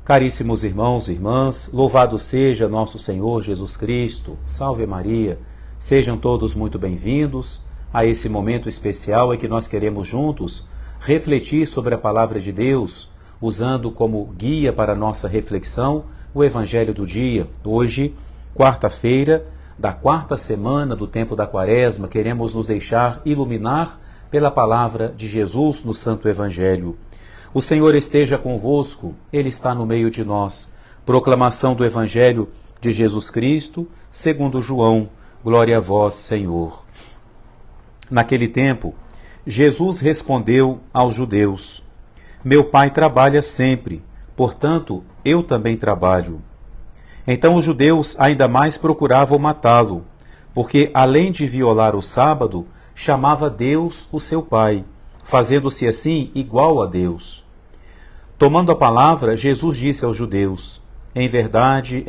Caríssimos irmãos e irmãs, louvado seja nosso Senhor Jesus Cristo, salve Maria, sejam todos muito bem-vindos a esse momento especial em que nós queremos juntos refletir sobre a Palavra de Deus, usando como guia para a nossa reflexão o Evangelho do dia. Hoje, quarta-feira, da quarta semana do tempo da Quaresma, queremos nos deixar iluminar pela Palavra de Jesus no Santo Evangelho. O Senhor esteja convosco, Ele está no meio de nós. Proclamação do Evangelho de Jesus Cristo, segundo João. Glória a vós, Senhor. Naquele tempo, Jesus respondeu aos judeus: Meu Pai trabalha sempre, portanto, eu também trabalho. Então os judeus ainda mais procuravam matá-lo, porque, além de violar o sábado, chamava Deus o seu Pai, fazendo-se assim igual a Deus. Tomando a palavra, Jesus disse aos judeus: em verdade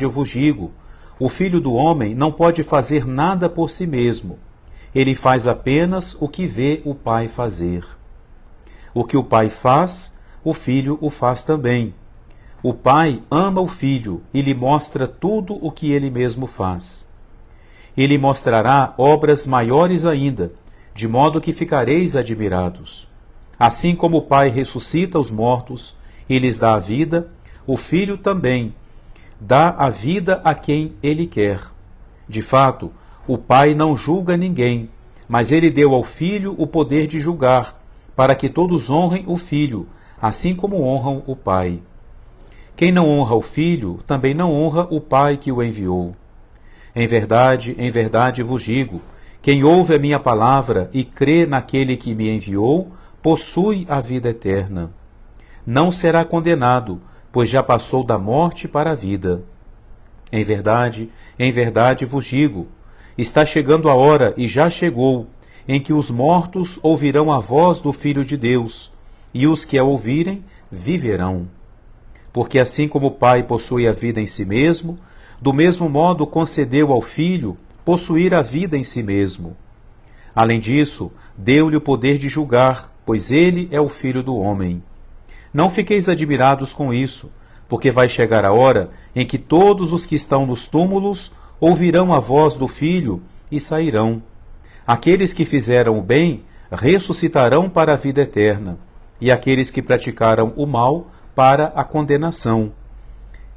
eu vos digo, o Filho do Homem não pode fazer nada por si mesmo. Ele faz apenas o que vê o Pai fazer. O que o Pai faz, o Filho o faz também. O Pai ama o Filho e lhe mostra tudo o que ele mesmo faz. Ele mostrará obras maiores ainda, de modo que ficareis admirados. Assim como o Pai ressuscita os mortos e lhes dá a vida, o Filho também dá a vida a quem ele quer. De fato, o Pai não julga ninguém, mas ele deu ao Filho o poder de julgar, para que todos honrem o Filho, assim como honram o Pai. Quem não honra o Filho, também não honra o Pai que o enviou. Em verdade vos digo, quem ouve a minha palavra e crê naquele que me enviou, possui a vida eterna. Não será condenado, pois já passou da morte para a vida. Em verdade vos digo, está chegando a hora, e já chegou, em que os mortos ouvirão a voz do Filho de Deus, e os que a ouvirem viverão. Porque assim como o Pai possui a vida em si mesmo, do mesmo modo concedeu ao Filho possuir a vida em si mesmo. Além disso, deu-lhe o poder de julgar, pois ele é o Filho do Homem. Não fiqueis admirados com isso, porque vai chegar a hora em que todos os que estão nos túmulos ouvirão a voz do Filho e sairão. Aqueles que fizeram o bem ressuscitarão para a vida eterna, e aqueles que praticaram o mal para a condenação.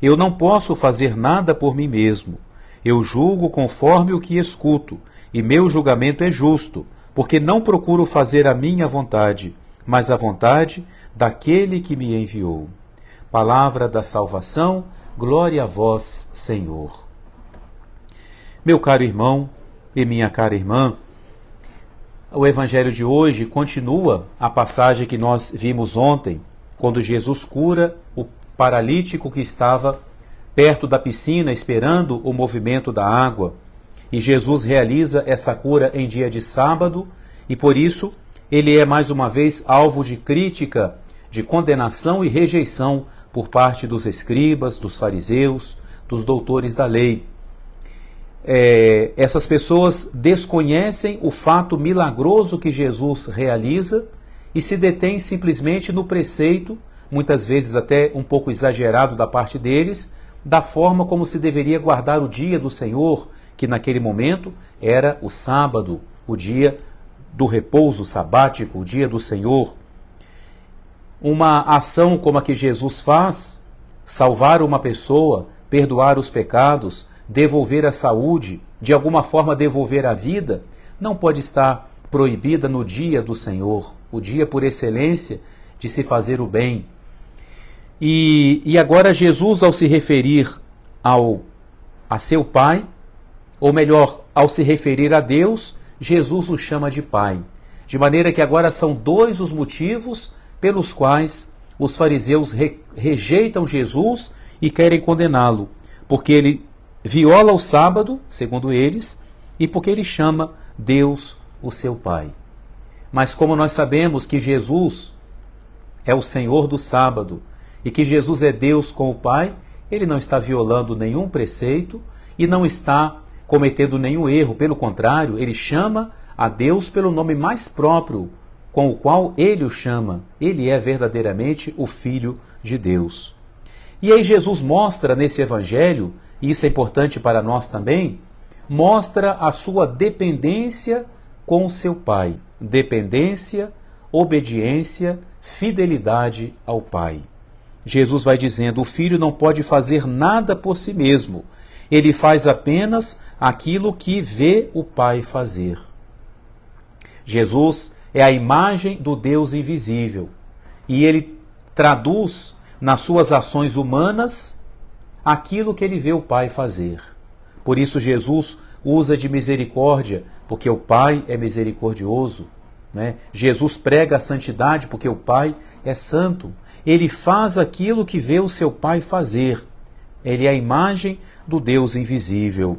Eu não posso fazer nada por mim mesmo. Eu julgo conforme o que escuto, e meu julgamento é justo, porque não procuro fazer a minha vontade, mas a vontade daquele que me enviou. Palavra da salvação, glória a vós, Senhor. Meu caro irmão e minha cara irmã, o Evangelho de hoje continua a passagem que nós vimos ontem, quando Jesus cura o paralítico que estava perto da piscina esperando o movimento da água. E Jesus realiza essa cura em dia de sábado e, por isso, ele é mais uma vez alvo de crítica, de condenação e rejeição por parte dos escribas, dos fariseus, dos doutores da lei. Essas pessoas desconhecem o fato milagroso que Jesus realiza e se detêm simplesmente no preceito, muitas vezes até um pouco exagerado da parte deles, da forma como se deveria guardar o dia do Senhor, que naquele momento era o sábado, o dia do repouso sabático, o dia do Senhor. Uma ação como a que Jesus faz, salvar uma pessoa, perdoar os pecados, devolver a saúde, de alguma forma devolver a vida, não pode estar proibida no dia do Senhor, o dia por excelência de se fazer o bem. E agora Jesus, ao se referir a seu Pai, ou melhor, ao se referir a Deus, Jesus o chama de Pai. De maneira que agora são dois os motivos pelos quais os fariseus rejeitam Jesus e querem condená-lo. Porque ele viola o sábado, segundo eles, e porque ele chama Deus o seu Pai. Mas como nós sabemos que Jesus é o Senhor do sábado e que Jesus é Deus com o Pai, ele não está violando nenhum preceito e não está cometendo nenhum erro. Pelo contrário, ele chama a Deus pelo nome mais próprio com o qual ele o chama. Ele é verdadeiramente o Filho de Deus. E aí Jesus mostra nesse evangelho, e isso é importante para nós também, mostra a sua dependência com o seu Pai. Dependência, obediência, fidelidade ao Pai. Jesus vai dizendo, o filho não pode fazer nada por si mesmo. Ele faz apenas aquilo que vê o Pai fazer. Jesus é a imagem do Deus invisível. E ele traduz nas suas ações humanas aquilo que ele vê o Pai fazer. Por isso Jesus usa de misericórdia, porque o Pai é misericordioso. Né? Jesus prega a santidade, porque o Pai é santo. Ele faz aquilo que vê o seu Pai fazer. Ele é a imagem do Deus invisível.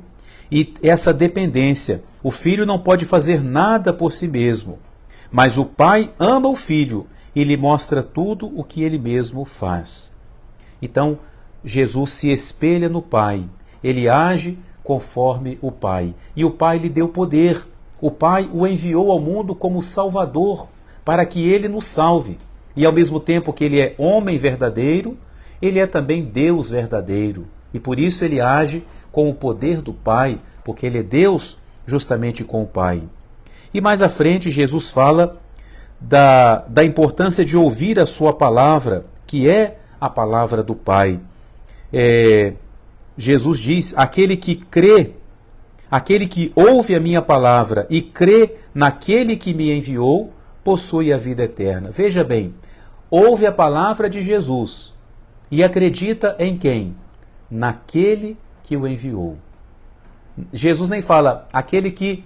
E essa dependência, o filho não pode fazer nada por si mesmo, mas o Pai ama o filho e lhe mostra tudo o que ele mesmo faz. Então, Jesus se espelha no Pai, ele age conforme o Pai. E o Pai lhe deu poder. O Pai o enviou ao mundo como Salvador, para que ele nos salve. E ao mesmo tempo que ele é homem verdadeiro, ele é também Deus verdadeiro. E por isso ele age com o poder do Pai, porque ele é Deus justamente com o Pai. E mais à frente Jesus fala da importância de ouvir a sua palavra, que é a palavra do Pai. Jesus diz, aquele que crê, aquele que ouve a minha palavra e crê naquele que me enviou, possui a vida eterna. Veja bem, ouve a palavra de Jesus e acredita em quem? Naquele que o enviou. Jesus nem fala, aquele que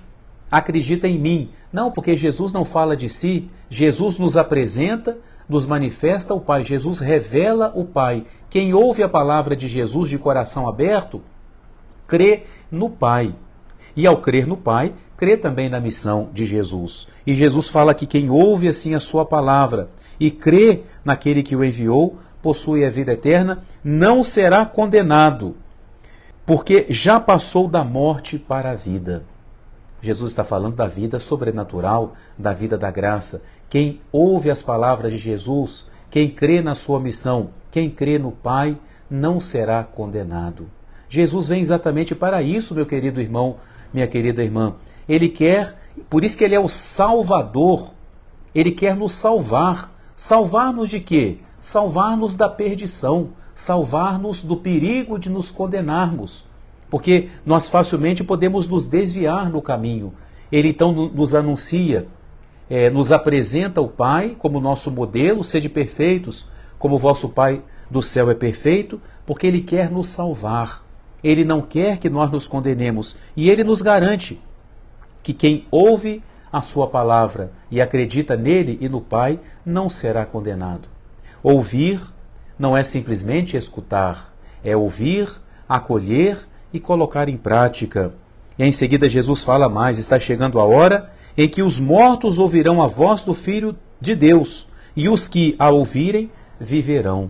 acredita em mim. Não, porque Jesus não fala de si, Jesus nos apresenta, nos manifesta o Pai, Jesus revela o Pai. Quem ouve a palavra de Jesus de coração aberto, crê no Pai. E ao crer no Pai, crê também na missão de Jesus. E Jesus fala que quem ouve assim a sua palavra e crê naquele que o enviou, possui a vida eterna, não será condenado, porque já passou da morte para a vida. Jesus está falando da vida sobrenatural, da vida da graça. Quem ouve as palavras de Jesus, quem crê na sua missão, quem crê no Pai, não será condenado. Jesus vem exatamente para isso, meu querido irmão, minha querida irmã. Ele quer, por isso que ele é o Salvador, ele quer nos salvar. Salvar-nos de quê? Salvar-nos da perdição, salvar-nos do perigo de nos condenarmos, porque nós facilmente podemos nos desviar no caminho. Ele então nos anuncia, nos apresenta o Pai como nosso modelo, sede perfeitos, como o vosso Pai do céu é perfeito, porque Ele quer nos salvar. Ele não quer que nós nos condenemos, e Ele nos garante que quem ouve a sua palavra e acredita nele e no Pai, não será condenado. Ouvir não é simplesmente escutar, é ouvir, acolher e colocar em prática. E em seguida Jesus fala mais, está chegando a hora em que os mortos ouvirão a voz do Filho de Deus, e os que a ouvirem viverão.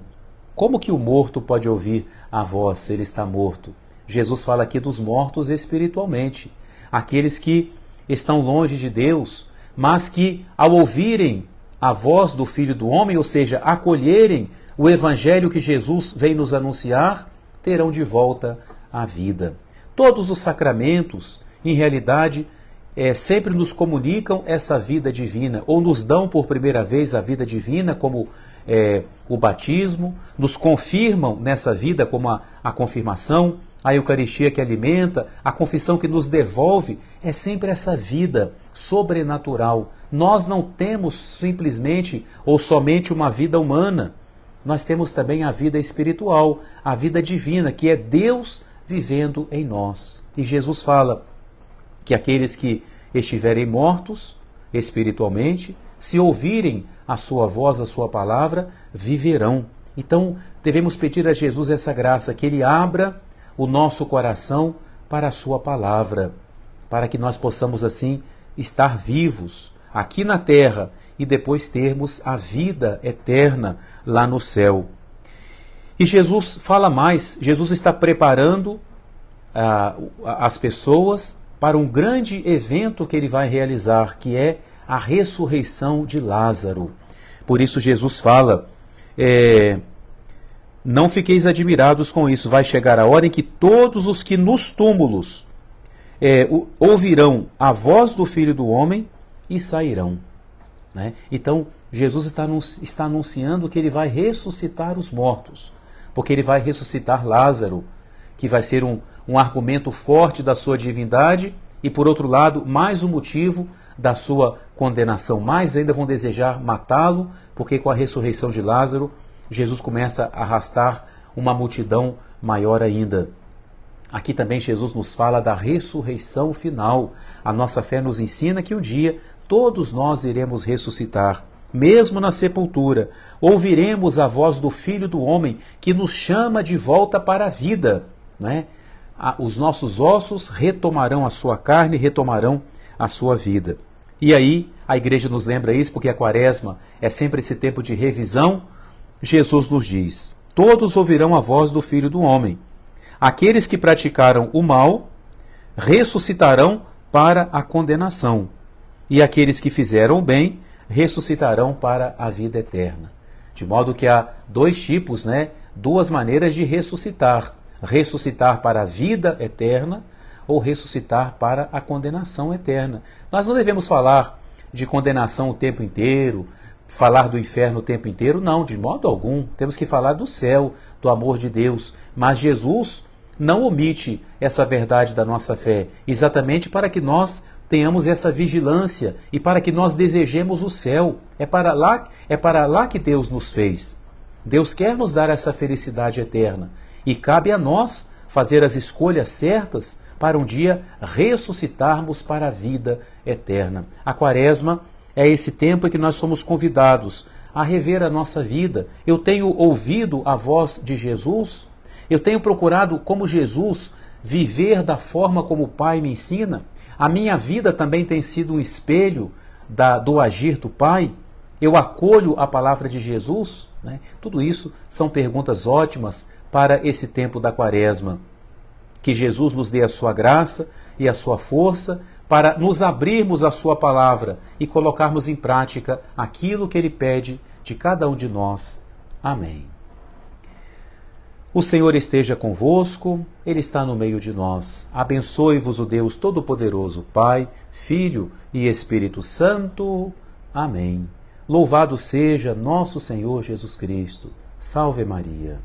Como que o morto pode ouvir a voz se ele está morto? Jesus fala aqui dos mortos espiritualmente, aqueles que estão longe de Deus, mas que ao ouvirem a voz do Filho do Homem, ou seja, acolherem o Evangelho que Jesus vem nos anunciar, terão de volta a vida. Todos os sacramentos, em realidade, sempre nos comunicam essa vida divina, ou nos dão por primeira vez a vida divina, como o batismo, nos confirmam nessa vida, como a confirmação, a Eucaristia que alimenta, a confissão que nos devolve, é sempre essa vida sobrenatural. Nós não temos simplesmente ou somente uma vida humana, nós temos também a vida espiritual, a vida divina, que é Deus vivendo em nós. E Jesus fala que aqueles que estiverem mortos espiritualmente, se ouvirem a sua voz, a sua palavra, viverão. Então, devemos pedir a Jesus essa graça, que Ele abra o nosso coração para a sua palavra, para que nós possamos assim estar vivos aqui na terra e depois termos a vida eterna lá no céu. E Jesus fala mais, Jesus está preparando as pessoas para um grande evento que Ele vai realizar, que é a ressurreição de Lázaro. Por isso Jesus fala, Não fiqueis admirados com isso. Vai chegar a hora em que todos os que nos túmulos ouvirão a voz do Filho do Homem e sairão. Né? Então, Jesus está anunciando que ele vai ressuscitar os mortos, porque ele vai ressuscitar Lázaro, que vai ser um argumento forte da sua divindade e, por outro lado, mais um motivo da sua condenação. Mais ainda vão desejar matá-lo, porque com a ressurreição de Lázaro, Jesus começa a arrastar uma multidão maior ainda. Aqui também Jesus nos fala da ressurreição final. A nossa fé nos ensina que um dia todos nós iremos ressuscitar. Mesmo na sepultura, ouviremos a voz do Filho do Homem que nos chama de volta para a vida. Não é? Os nossos ossos retomarão a sua carne, retomarão a sua vida. E aí, a igreja nos lembra isso, porque a quaresma é sempre esse tempo de revisão. Jesus nos diz: todos ouvirão a voz do Filho do Homem. Aqueles que praticaram o mal ressuscitarão para a condenação, e aqueles que fizeram o bem ressuscitarão para a vida eterna. De modo que há dois tipos, duas maneiras de ressuscitar. Ressuscitar para a vida eterna ou ressuscitar para a condenação eterna. Nós não devemos falar de condenação o tempo inteiro, falar do inferno o tempo inteiro, não, de modo algum. Temos que falar do céu, do amor de Deus. Mas Jesus não omite essa verdade da nossa fé, exatamente para que nós tenhamos essa vigilância e para que nós desejemos o céu. É para lá que Deus nos fez. Deus quer nos dar essa felicidade eterna e cabe a nós fazer as escolhas certas para um dia ressuscitarmos para a vida eterna. A quaresma é esse tempo em que nós somos convidados a rever a nossa vida. Eu tenho ouvido a voz de Jesus? Eu tenho procurado, como Jesus, viver da forma como o Pai me ensina? A minha vida também tem sido um espelho do agir do Pai? Eu acolho a palavra de Jesus? Tudo isso são perguntas ótimas para esse tempo da quaresma. Que Jesus nos dê a sua graça e a sua força para nos abrirmos à sua palavra e colocarmos em prática aquilo que ele pede de cada um de nós. Amém. O Senhor esteja convosco, Ele está no meio de nós. Abençoe-vos o Deus Todo-Poderoso, Pai, Filho e Espírito Santo. Amém. Louvado seja nosso Senhor Jesus Cristo. Salve Maria.